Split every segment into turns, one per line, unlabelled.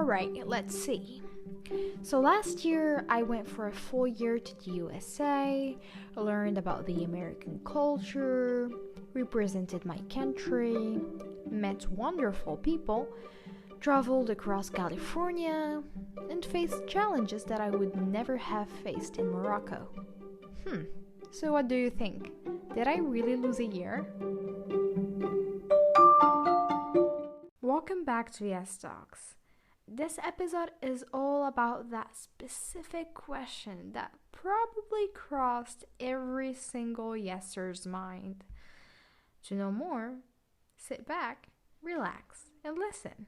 Alright, let's see. So last year I went for a full year to the USA, learned about the American culture, represented my country, met wonderful people, traveled across California, and faced challenges that I would never have faced in Morocco. So what do you think? Did I really lose a year? Welcome back to Yes Talks. This episode is all about that specific question that probably crossed every single yester's mind. To know more, sit back, relax, and listen.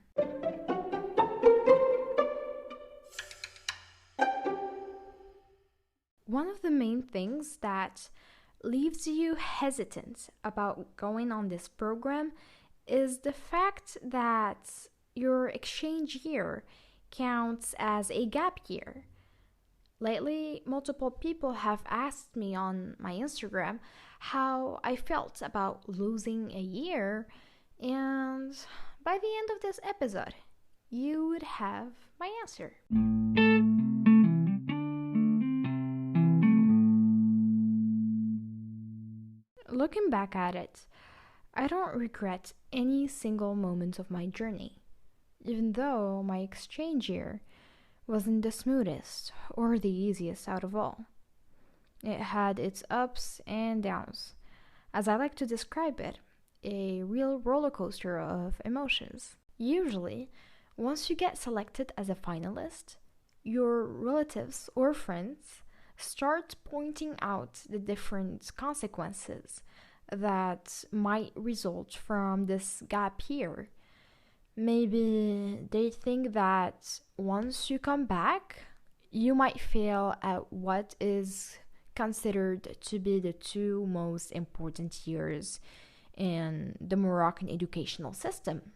One of the main things that leaves you hesitant about going on this program is the fact that your exchange year counts as a gap year. Lately, multiple people have asked me on my Instagram how I felt about losing a year, and by the end of this episode, you would have my answer. Looking back at it, I don't regret any single moment of my journey, even though my exchange year wasn't the smoothest or the easiest out of all. It had its ups and downs, as I like to describe it, a real roller coaster of emotions. Usually, once you get selected as a finalist, your relatives or friends start pointing out the different consequences that might result from this gap year. Maybe they think that once you come back, you might fail at what is considered to be the two most important years in the Moroccan educational system,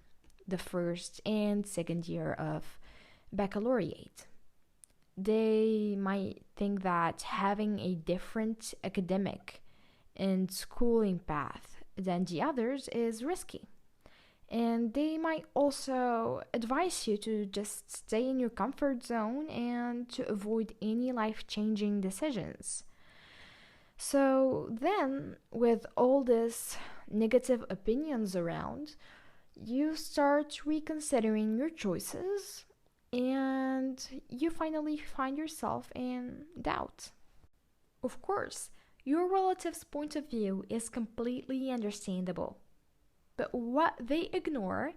the first and second year of baccalaureate. They might think that having a different academic and schooling path than the others is risky. And they might also advise you to just stay in your comfort zone and to avoid any life-changing decisions. So then, with all these negative opinions around, you start reconsidering your choices and you finally find yourself in doubt. Of course, your relative's point of view is completely understandable. But what they ignore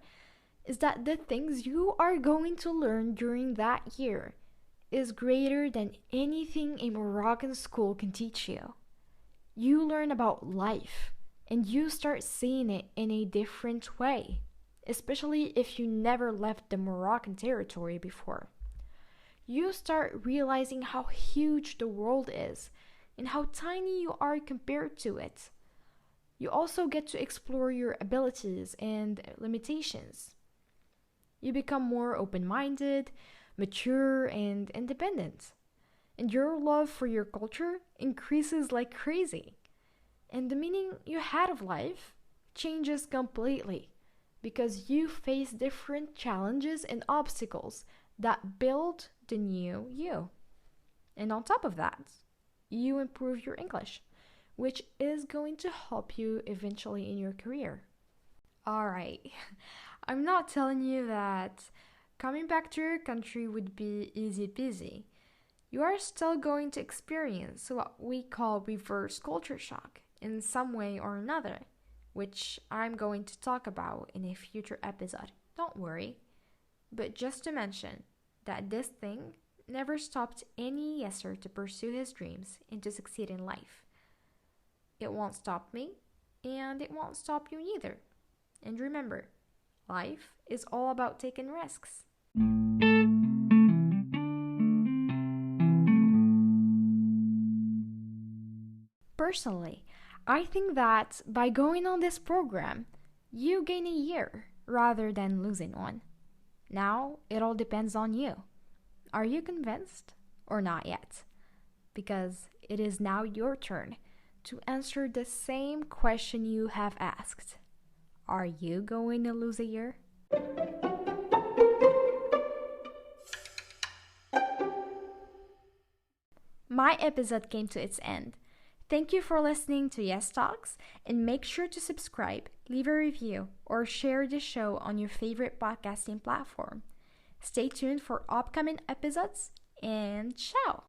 is that the things you are going to learn during that year is greater than anything a Moroccan school can teach you. You learn about life and you start seeing it in a different way, especially if you never left the Moroccan territory before. You start realizing how huge the world is and how tiny you are compared to it. You also get to explore your abilities and limitations. You become more open-minded, mature, and independent. And your love for your culture increases like crazy. And the meaning you had of life changes completely because you face different challenges and obstacles that build the new you. And on top of that, you improve your English, which is going to help you eventually in your career. Alright, I'm not telling you that coming back to your country would be easy peasy. You are still going to experience what we call reverse culture shock in some way or another, which I'm going to talk about in a future episode. Don't worry. But just to mention that this thing never stopped any yeser to pursue his dreams and to succeed in life. It won't stop me, and it won't stop you neither. And remember, life is all about taking risks. Personally, I think that by going on this program, you gain a year rather than losing one. Now, it all depends on you. Are you convinced or not yet? Because it is now your turn to answer the same question you have asked. Are you going to lose a year? my episode came to its end. Thank you for listening to Yes Talks, and make sure to subscribe, leave a review, or share the show on your favorite podcasting platform. Stay tuned for upcoming episodes, and ciao!